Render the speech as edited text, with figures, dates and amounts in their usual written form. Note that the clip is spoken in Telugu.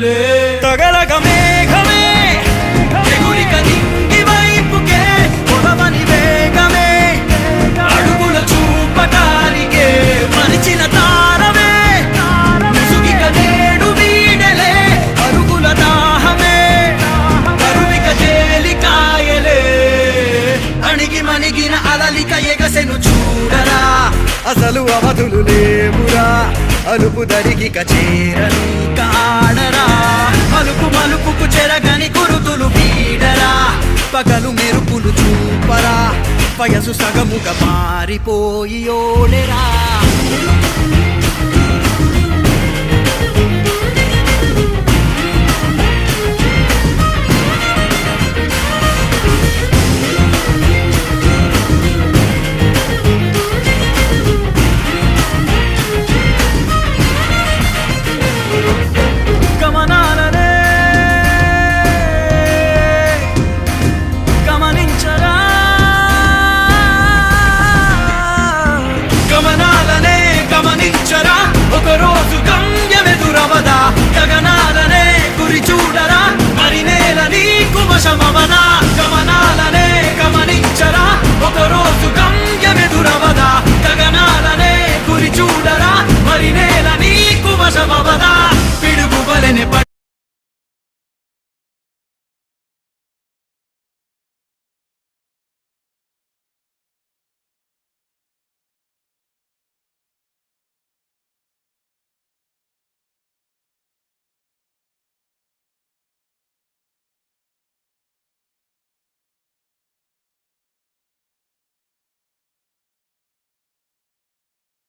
కనులే తగలగ మేఘమే ఎగురిక నింగి వైపుకే పొడవని వేగమే అడుగుల చూపటానికే మరిచిన తారమే ముసుగిక నేడు వీడలే అరుగుల దాహమే కరువిక తేలికాయలే అణిగి మణిగిన అలలిక ఎగసెను చూడరా అసలు అవధులు లేవురా అలుపు దరిగిక చేరని కాడరా మలుపు మలుపుకు చెరగని గురుతులు వీడరా పగలు మెరుపులు చూపరా వయసు సగముగా మారిపోయి ఓడెరా